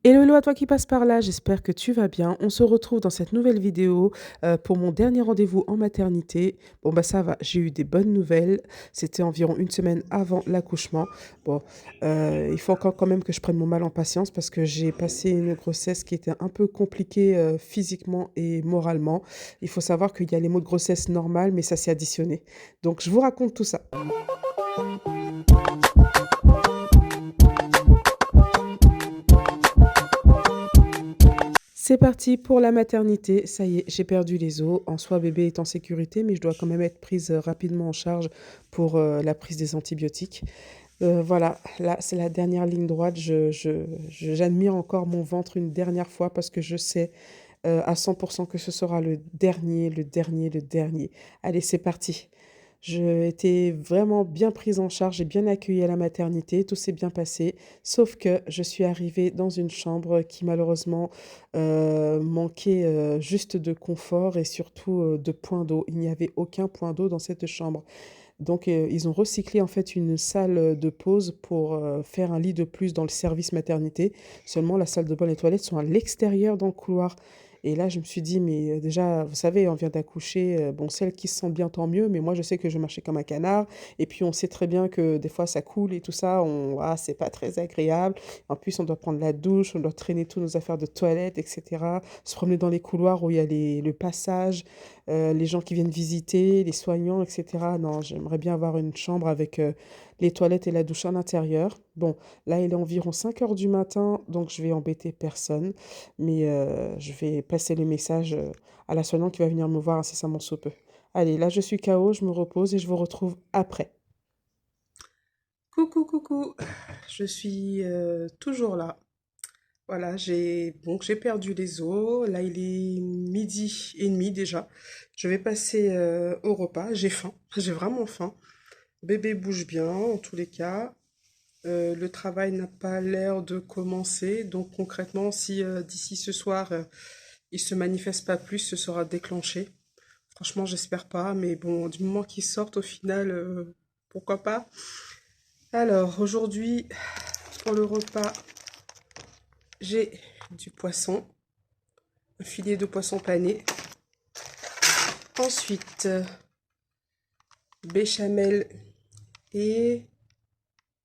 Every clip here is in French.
Hello, hello à toi qui passe par là, j'espère que tu vas bien. On se retrouve dans cette nouvelle vidéo pour mon dernier rendez-vous en maternité. Bon, bah ça va, j'ai eu des bonnes nouvelles. C'était environ une semaine avant l'accouchement. Bon, il faut encore quand même que je prenne mon mal en patience parce que j'ai passé une grossesse qui était un peu compliquée physiquement et moralement. Il faut savoir qu'il y a les maux de grossesse normales, mais ça s'est additionné. Donc, je vous raconte tout ça. C'est parti pour la maternité. Ça y est, j'ai perdu les os. En soi, bébé est en sécurité, mais je dois quand même être prise rapidement en charge pour la prise des antibiotiques. Voilà, là, c'est la dernière ligne droite. J'admire encore mon ventre une dernière fois parce que je sais à 100% que ce sera le dernier, le dernier, le dernier. Allez, c'est parti. J'ai été vraiment bien prise en charge et bien accueillie à la maternité, tout s'est bien passé, sauf que je suis arrivée dans une chambre qui malheureusement manquait juste de confort et surtout de points d'eau. Il n'y avait aucun point d'eau dans cette chambre. Donc ils ont recyclé en fait une salle de pause pour faire un lit de plus dans le service maternité. Seulement la salle de bain et les toilettes sont à l'extérieur dans le couloir. Et là, je me suis dit, mais déjà, vous savez, on vient d'accoucher. Bon, celles qui se sentent bien, tant mieux. Mais moi, je sais que je marchais comme un canard. Et puis, on sait très bien que des fois, ça coule et tout ça. C'est pas très agréable. En plus, on doit prendre la douche, on doit traîner toutes nos affaires de toilette, etc. Se promener dans les couloirs où il y a le passage, les gens qui viennent visiter, les soignants, etc. Non, j'aimerais bien avoir une chambre avec les toilettes et la douche à l'intérieur. Bon, là, il est environ 5 heures du matin, donc je vais embêter personne. Mais je vais passer le message à la soignante qui va venir me voir incessamment sous peu. Allez, là, je suis KO, je me repose et je vous retrouve après. Coucou, coucou, je suis toujours là. Voilà, j'ai perdu les os. Là, il est midi et demi déjà. Je vais passer au repas. J'ai faim, j'ai vraiment faim. Bébé bouge bien en tous les cas. Le travail n'a pas l'air de commencer. Donc concrètement, si d'ici ce soir, il se manifeste pas plus, ce sera déclenché. Franchement, j'espère pas. Mais bon, du moment qu'il sorte, au final, pourquoi pas. Alors, aujourd'hui, pour le repas, j'ai du poisson, un filet de poisson pané. Ensuite, béchamel et...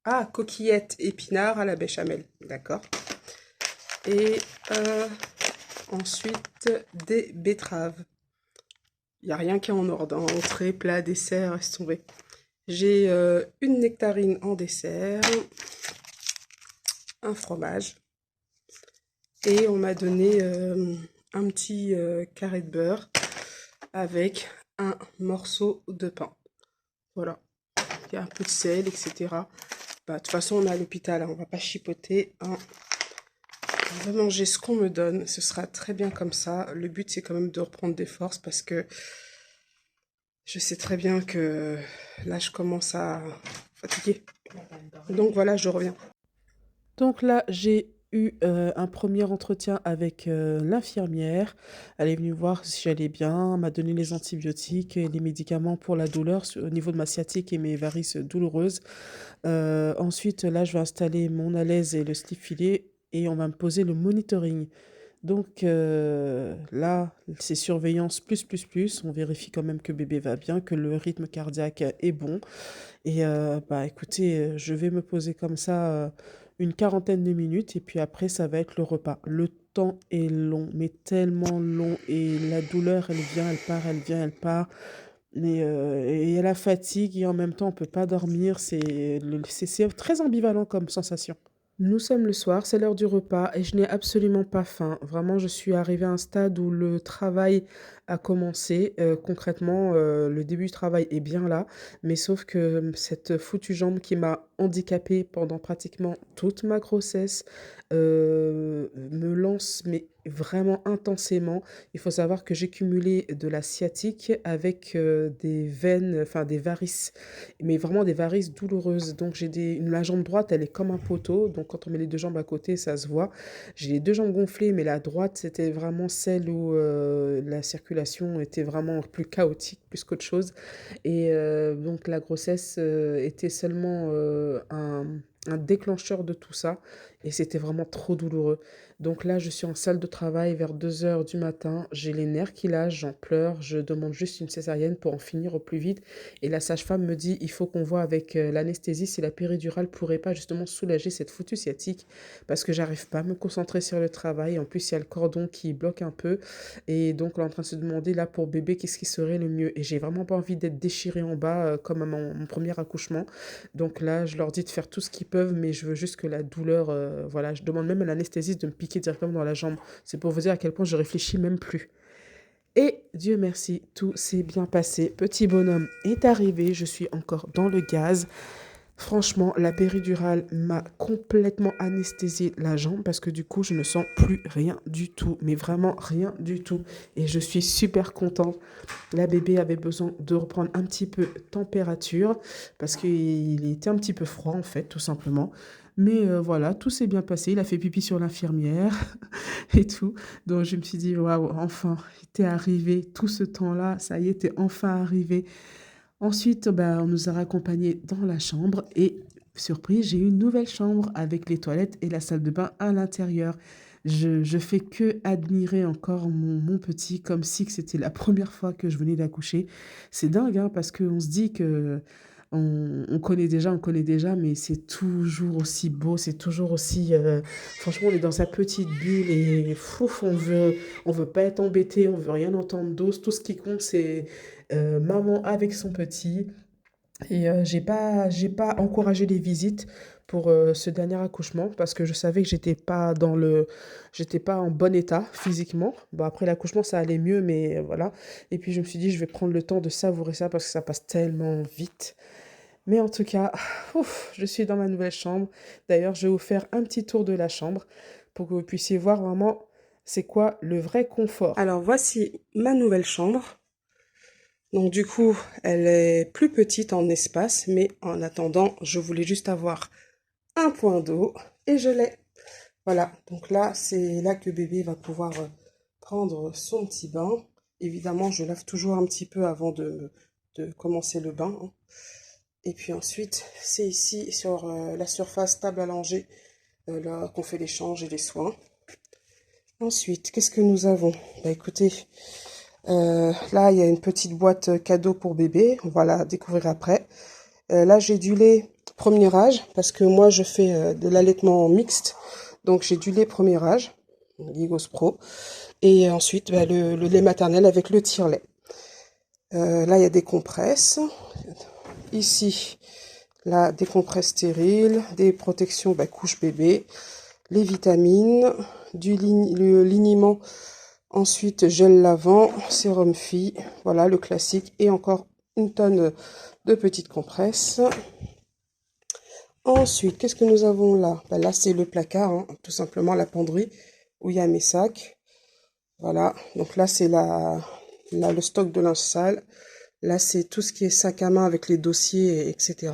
Ah, coquillettes épinards à la béchamel, d'accord. Et ensuite, des betteraves. Il n'y a rien qui est en ordre, hein. Entrée, plat, dessert, laisse tomber. J'ai une nectarine en dessert, un fromage. Et on m'a donné un petit carré de beurre avec un morceau de pain. Voilà. Il y a un peu de sel, etc. Bah, de toute façon, on est à l'hôpital, hein, on va pas chipoter, hein. On va manger ce qu'on me donne, ce sera très bien comme ça. Le but, c'est quand même de reprendre des forces parce que je sais très bien que là, je commence à fatiguer. Donc voilà, je reviens. Donc là, j'ai eu un premier entretien avec l'infirmière. Elle est venue voir si j'allais bien, m'a donné les antibiotiques et les médicaments pour la douleur au niveau de ma sciatique et mes varices douloureuses. Ensuite, là, je vais installer mon alaise et le slip filet et on va me poser le monitoring. Donc là, c'est surveillance plus, plus, plus. On vérifie quand même que bébé va bien, que le rythme cardiaque est bon. Et bah écoutez, je vais me poser comme ça une quarantaine de minutes et puis après, ça va être le repas. Le temps est long, mais tellement long. Et la douleur, elle vient, elle part, elle vient, elle part. Mais et il y a la fatigue et en même temps, on peut pas dormir. C'est très ambivalent comme sensation. Nous sommes le soir, c'est l'heure du repas et je n'ai absolument pas faim. Vraiment, je suis arrivée à un stade où le travail a commencé. Concrètement, le début du travail est bien là, mais sauf que cette foutue jambe qui m'a handicapée pendant pratiquement toute ma grossesse me lance mais vraiment intensément. Il faut savoir que j'ai cumulé de la sciatique avec des veines, enfin des varices, mais vraiment des varices douloureuses. Donc la jambe droite, elle est comme un poteau. Donc quand on met les deux jambes à côté, ça se voit. J'ai les deux jambes gonflées, mais la droite, c'était vraiment celle où la circulation était vraiment plus chaotique, plus qu'autre chose. Et donc la grossesse était seulement un déclencheur de tout ça. et c'était vraiment trop douloureux. Donc là, je suis en salle de travail vers 2 heures du matin, j'ai les nerfs qui lâchent, j'en pleure, je demande juste une césarienne pour en finir au plus vite. Et la sage-femme me dit, il faut qu'on voit avec l'anesthésie si la péridurale pourrait pas justement soulager cette foutue sciatique parce que j'arrive pas à me concentrer sur le travail. En plus, il y a le cordon qui bloque un peu. Et donc, on est en train de se demander là pour bébé, qu'est-ce qui serait le mieux. Et j'ai vraiment pas envie d'être déchirée en bas comme à mon premier accouchement. Donc là, je leur dis de faire tout ce qu'ils peuvent, mais je veux juste que la douleur, voilà, je demande même à l'anesthésiste de me piquer directement dans la jambe. C'est pour vous dire à quel point je réfléchis même plus. Et Dieu merci, tout s'est bien passé. Petit bonhomme est arrivé, je suis encore dans le gaz. Franchement, la péridurale m'a complètement anesthésié la jambe parce que du coup, je ne sens plus rien du tout, mais vraiment rien du tout. Et je suis super contente. La bébé avait besoin de reprendre un petit peu température parce qu'il était un petit peu froid en fait, tout simplement. Mais voilà, tout s'est bien passé. Il a fait pipi sur l'infirmière et tout. Donc je me suis dit, waouh, enfin, t'es arrivé. Tout ce temps-là, ça y est, t'es enfin arrivé. Ensuite, bah, on nous a raccompagnés dans la chambre et surprise, j'ai eu une nouvelle chambre avec les toilettes et la salle de bain à l'intérieur. Je fais que admirer encore mon petit comme si que c'était la première fois que je venais d'accoucher. C'est dingue, hein, parce qu'on se dit que on connaît déjà, mais c'est toujours aussi beau, c'est toujours aussi... franchement, on est dans sa petite bulle et fouf, on veut pas être embêté, on veut rien entendre d'autre. Tout ce qui compte, c'est maman avec son petit. Et j'ai pas encouragé les visites pour ce dernier accouchement parce que je savais que j'étais pas en bon état physiquement. Bon, après l'accouchement, ça allait mieux, mais voilà. Et puis je me suis dit, je vais prendre le temps de savourer ça parce que ça passe tellement vite. Mais en tout cas, ouf, je suis dans ma nouvelle chambre. D'ailleurs, je vais vous faire un petit tour de la chambre pour que vous puissiez voir vraiment c'est quoi le vrai confort. Alors voici ma nouvelle chambre. Donc du coup, elle est plus petite en espace, mais en attendant, je voulais juste avoir un point d'eau et je l'ai. Voilà, donc là, c'est là que bébé va pouvoir prendre son petit bain. Évidemment, je lave toujours un petit peu avant de commencer le bain, hein. Et puis ensuite, c'est ici sur la surface table à langer là qu'on fait l'échange et les soins. Ensuite, qu'est-ce que nous avons? Bah écoutez, là, il y a une petite boîte cadeau pour bébé. On va la découvrir après. Là, j'ai du lait premier âge parce que moi, je fais de l'allaitement mixte. Donc, j'ai du lait premier âge, Ligos Pro. Et ensuite, bah, le lait maternel avec le tire-lait. Là, il y a des compresses. Ici, là, des compresses stériles, des protections bah, couche bébé, les vitamines, le liniment. Ensuite, gel lavant, sérum fille, voilà le classique. Et encore une tonne de petites compresses. Ensuite, qu'est-ce que nous avons là? Ben là, c'est le placard, hein, tout simplement la penderie où il y a mes sacs. Voilà, donc là, c'est le stock de linge sale. Là, c'est tout ce qui est sac à main avec les dossiers, etc.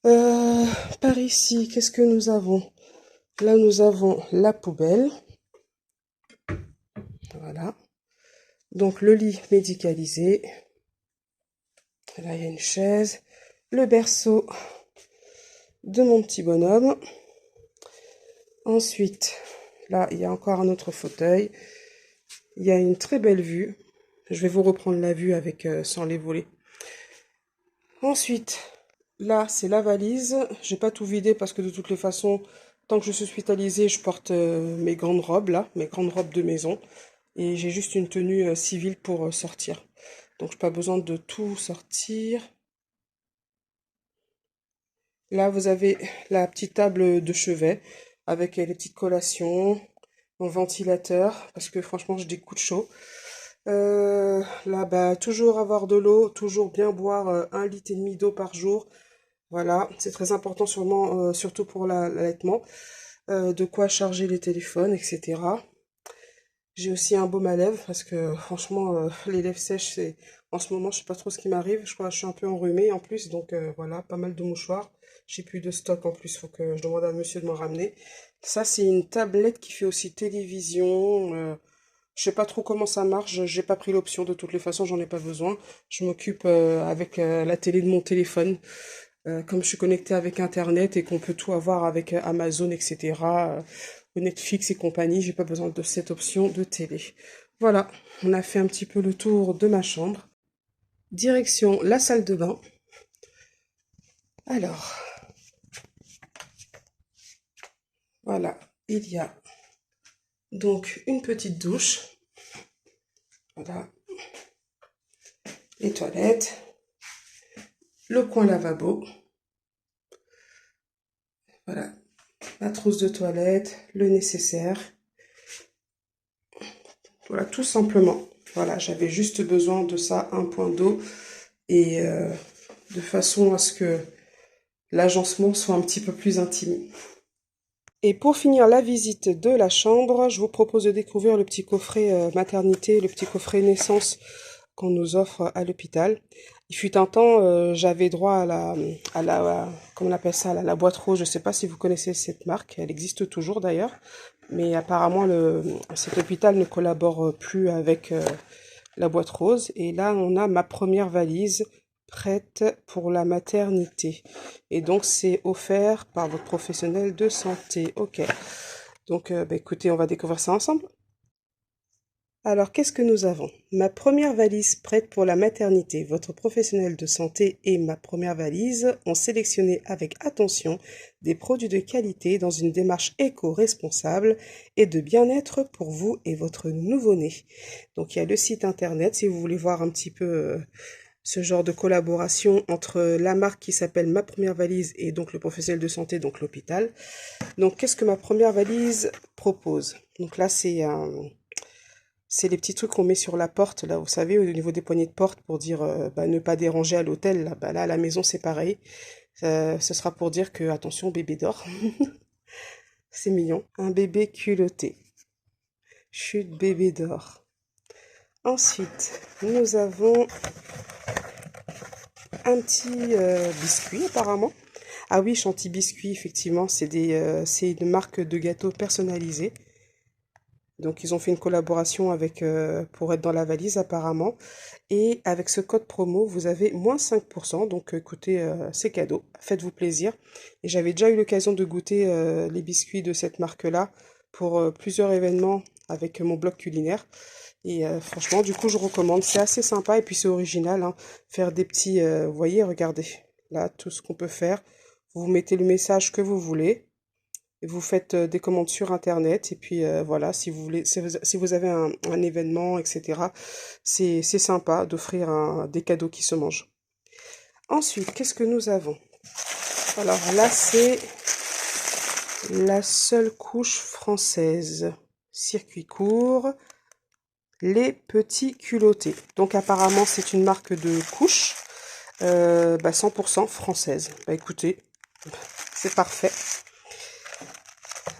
Par ici, qu'est-ce que nous avons? Là, nous avons la poubelle. Voilà. Donc, le lit médicalisé. Là, il y a une chaise. Le berceau de mon petit bonhomme. Ensuite, là, il y a encore un autre fauteuil. Il y a une très belle vue. Je vais vous reprendre la vue avec sans les volets. Ensuite, là, c'est la valise. J'ai pas tout vidé parce que de toutes les façons, tant que je suis hospitalisée, je porte mes grandes robes, là, mes grandes robes de maison. Et j'ai juste une tenue civile pour sortir. Donc, j'ai pas besoin de tout sortir. Là, vous avez la petite table de chevet avec les petites collations, mon ventilateur, parce que franchement, j'ai des coups de chaud. Là, bah, toujours avoir de l'eau, toujours bien boire 1,5 litre d'eau par jour. Voilà, c'est très important sûrement, surtout pour l'allaitement. De quoi charger les téléphones, etc. J'ai aussi un baume à lèvres parce que franchement, les lèvres sèches, c'est en ce moment, je sais pas trop ce qui m'arrive. Je crois que je suis un peu enrhumée en plus, donc voilà, pas mal de mouchoirs. J'ai plus de stock en plus, faut que je demande à monsieur de m'en ramener. Ça, c'est une tablette qui fait aussi télévision. Je sais pas trop comment ça marche, j'ai pas pris l'option de toutes les façons, j'en ai pas besoin. Je m'occupe avec la télé de mon téléphone. comme je suis connectée avec Internet et qu'on peut tout avoir avec Amazon, etc., Netflix et compagnie, j'ai pas besoin de cette option de télé. Voilà, on a fait un petit peu le tour de ma chambre. Direction la salle de bain. Alors, voilà, il y a donc une petite douche. Voilà, les toilettes, le coin lavabo. Voilà, la trousse de toilette, le nécessaire. Voilà, tout simplement. Voilà, j'avais juste besoin de ça, un point d'eau, et de façon à ce que l'agencement soit un petit peu plus intime. Et pour finir la visite de la chambre, je vous propose de découvrir le petit coffret maternité, le petit coffret naissance qu'on nous offre à l'hôpital. Il fut un temps, j'avais droit comment on appelle ça, la boîte rose. Je ne sais pas si vous connaissez cette marque, elle existe toujours d'ailleurs. Mais apparemment, cet hôpital ne collabore plus avec la boîte rose. Et là, on a ma première valise prête pour la maternité. Et donc, c'est offert par votre professionnel de santé. Ok. Donc, bah, écoutez, on va découvrir ça ensemble. Alors, qu'est-ce que nous avons? Ma première valise prête pour la maternité. Votre professionnel de santé et ma première valise ont sélectionné avec attention des produits de qualité dans une démarche éco-responsable et de bien-être pour vous et votre nouveau-né. Donc, il y a le site internet si vous voulez voir un petit peu ce genre de collaboration entre la marque qui s'appelle Ma Première Valise et donc le professionnel de santé, donc l'hôpital. Donc, qu'est-ce que ma première valise propose? Donc là, c'est les petits trucs qu'on met sur la porte, là, vous savez, au niveau des poignées de porte, pour dire bah, ne pas déranger à l'hôtel. Là, bah, là, à la maison, c'est pareil. Ce sera pour dire que, attention, bébé dort. C'est mignon. Un bébé culotté. Chut, bébé dort. Ensuite, nous avons un petit biscuit, apparemment. Ah oui, Chantilly Biscuit, effectivement, c'est une marque de gâteaux personnalisés. Donc ils ont fait une collaboration avec pour être dans la valise apparemment. Et avec ce code promo, vous avez moins 5%. Donc écoutez, c'est cadeau. Faites-vous plaisir. Et j'avais déjà eu l'occasion de goûter les biscuits de cette marque-là pour plusieurs événements avec mon blog culinaire. Et franchement, du coup, je recommande. C'est assez sympa et puis c'est original, hein. Faire des petits... vous voyez, regardez. Là, tout ce qu'on peut faire. Vous mettez le message que vous voulez. Vous faites des commandes sur Internet et puis voilà, si vous voulez, si vous avez un événement, etc., c'est sympa d'offrir des cadeaux qui se mangent. Ensuite, qu'est-ce que nous avons? Alors là, c'est la seule couche française. Circuit court, les petits culottés. Donc apparemment, c'est une marque de couche 100% française. Bah écoutez, c'est parfait.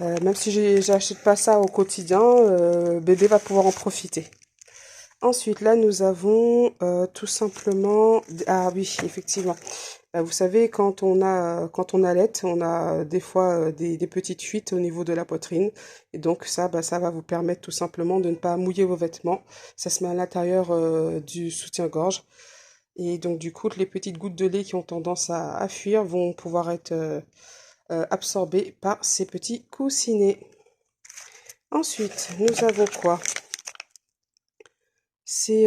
Même si j'achète pas ça au quotidien, bébé va pouvoir en profiter. Ensuite, là, nous avons tout simplement... Ah oui, effectivement. Vous savez, quand on allait, on a des fois des petites fuites au niveau de la poitrine. Et donc ça, ça va vous permettre tout simplement de ne pas mouiller vos vêtements. Ça se met à l'intérieur du soutien-gorge. Et donc du coup, les petites gouttes de lait qui ont tendance à fuir vont pouvoir être absorbées par ces petits coussinets. Ensuite, nous avons quoi? C'est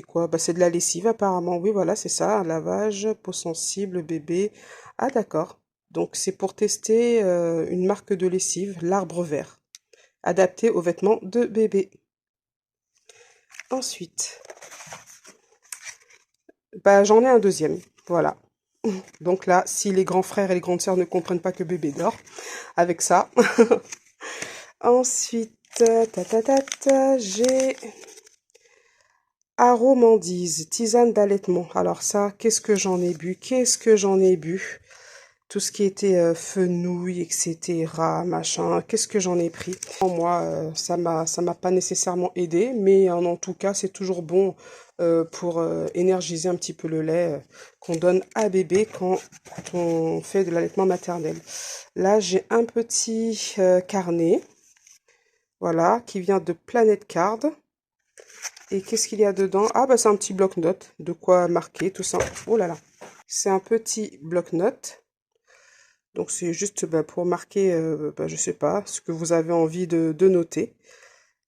quoi? C'est de la lessive apparemment. Oui, voilà, c'est ça. Un lavage, peau sensible, bébé. Ah, d'accord. Donc, c'est pour tester une marque de lessive, l'Arbre Vert, adaptée aux vêtements de bébé. Ensuite, j'en ai un deuxième. Voilà. Donc là, si les grands frères et les grandes sœurs ne comprennent pas que bébé dort, avec ça. Ensuite, j'ai Aromandise, tisane d'allaitement. Alors ça, qu'est-ce que j'en ai bu? Qu'est-ce que j'en ai bu? Tout ce qui était fenouil, etc., machin, qu'est-ce que j'en ai pris? Moi, ça m'a pas nécessairement aidé, mais en tout cas, c'est toujours bon pour énergiser un petit peu le lait qu'on donne à bébé quand on fait de l'allaitement maternel. Là, j'ai un petit carnet, voilà, qui vient de Planet Card. Et qu'est-ce qu'il y a dedans? Ah, c'est un petit bloc-notes, de quoi marquer tout ça. Oh là là. C'est un petit bloc-notes. Donc c'est juste pour marquer, je sais pas, ce que vous avez envie de noter.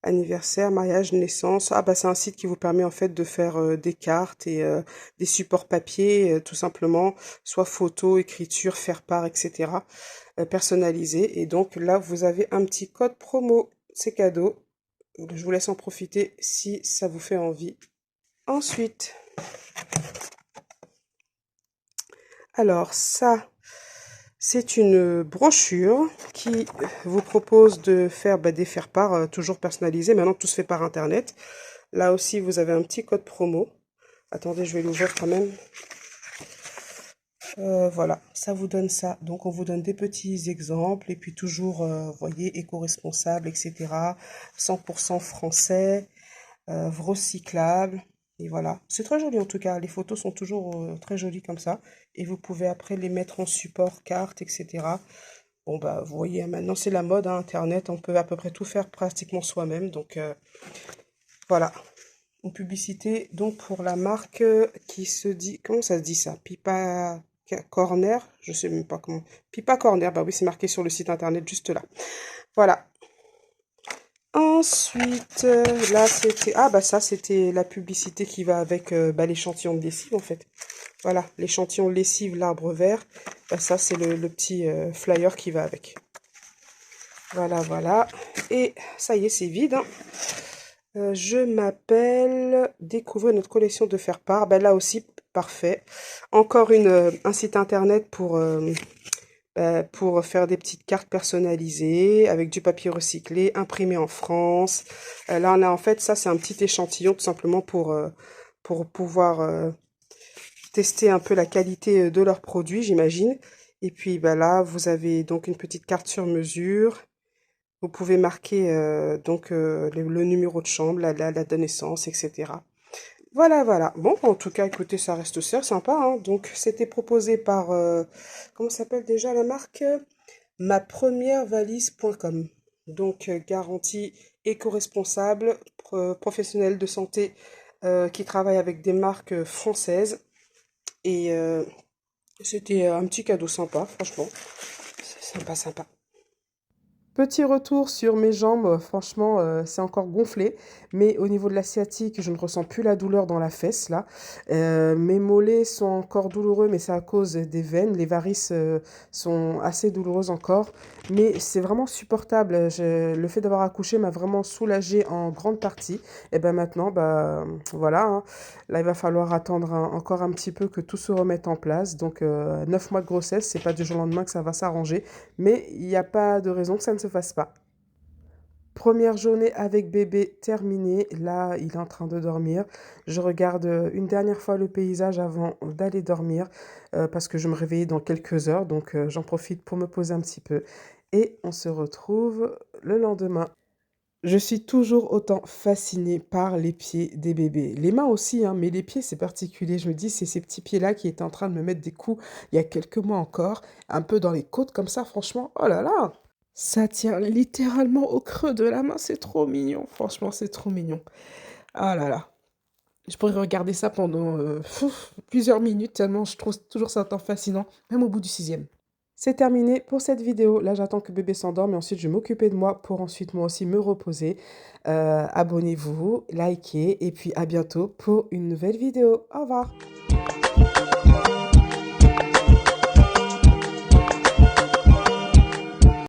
Anniversaire, mariage, naissance. Ah c'est un site qui vous permet en fait de faire des cartes et des supports papier, tout simplement, soit photo, écriture, faire part, etc. Personnalisé. Et donc là, vous avez un petit code promo. C'est cadeau. Je vous laisse en profiter si ça vous fait envie. Ensuite, alors ça, c'est une brochure qui vous propose de faire des faire-part toujours personnalisés. Maintenant, tout se fait par Internet. Là aussi, vous avez un petit code promo. Attendez, je vais l'ouvrir quand même. Voilà, ça vous donne ça. Donc, on vous donne des petits exemples. Et puis toujours, vous voyez, éco-responsable, etc. 100% français, recyclable. Et voilà, c'est très joli en tout cas. Les photos sont toujours très jolies comme ça. Et vous pouvez après les mettre en support, carte, etc. Bon, vous voyez, maintenant c'est la mode, hein, Internet. On peut à peu près tout faire pratiquement soi-même. Donc, voilà. Une publicité donc pour la marque qui se dit, comment ça se dit ça? Pipa Corner, je sais même pas comment. Pipa Corner, bah oui, c'est marqué sur le site internet juste là. Voilà. Ensuite, là c'était, ça c'était la publicité qui va avec l'échantillon de lessive en fait. Voilà, l'échantillon de lessive, l'arbre vert. Ça c'est le petit flyer qui va avec. Voilà, voilà. Et ça y est, c'est vide, hein. Je m'appelle Découvrir notre collection de faire-part. Là aussi, parfait. Encore un site internet pour faire des petites cartes personnalisées avec du papier recyclé, imprimé en France. Là, on a en fait, ça, c'est un petit échantillon tout simplement pour pouvoir tester un peu la qualité de leurs produits, j'imagine. Et puis là, vous avez donc une petite carte sur mesure. Vous pouvez marquer le numéro de chambre, la date de naissance, etc. Voilà, voilà. Bon, en tout cas, écoutez, ça reste sympa, hein. Donc, c'était proposé par, comment s'appelle déjà la marque? Mapremierevalise.com. Donc, garantie éco-responsable, professionnel de santé qui travaille avec des marques françaises. Et c'était un petit cadeau sympa, franchement. C'est sympa, sympa. Petit retour sur mes jambes, franchement, c'est encore gonflé, mais au niveau de la sciatique, je ne ressens plus la douleur dans la fesse là. Mes mollets sont encore douloureux, mais c'est à cause des veines. Les varices sont assez douloureuses encore, mais c'est vraiment supportable. Le fait d'avoir accouché m'a vraiment soulagée en grande partie. Et maintenant, voilà, hein. Là, il va falloir attendre encore un petit peu que tout se remette en place. Donc, 9 mois de grossesse, c'est pas du jour au lendemain que ça va s'arranger. Mais il n'y a pas de raison que ça ne se fasse pas. Première journée avec bébé terminée. Là, il est en train de dormir. Je regarde une dernière fois le paysage avant d'aller dormir parce que je me réveille dans quelques heures. Donc, j'en profite pour me poser un petit peu. Et on se retrouve le lendemain. Je suis toujours autant fascinée par les pieds des bébés. Les mains aussi, hein, mais les pieds, c'est particulier. Je me dis, c'est ces petits pieds-là qui étaient en train de me mettre des coups il y a quelques mois encore, un peu dans les côtes comme ça, franchement. Oh là là! Ça tient littéralement au creux de la main, c'est trop mignon. Franchement, c'est trop mignon. Ah là là. Je pourrais regarder ça pendant plusieurs minutes, tellement je trouve toujours ça tant fascinant, même au bout du sixième. C'est terminé pour cette vidéo. Là, j'attends que bébé s'endorme et ensuite je vais m'occuper de moi pour ensuite moi aussi me reposer. Abonnez-vous, likez et puis à bientôt pour une nouvelle vidéo. Au revoir.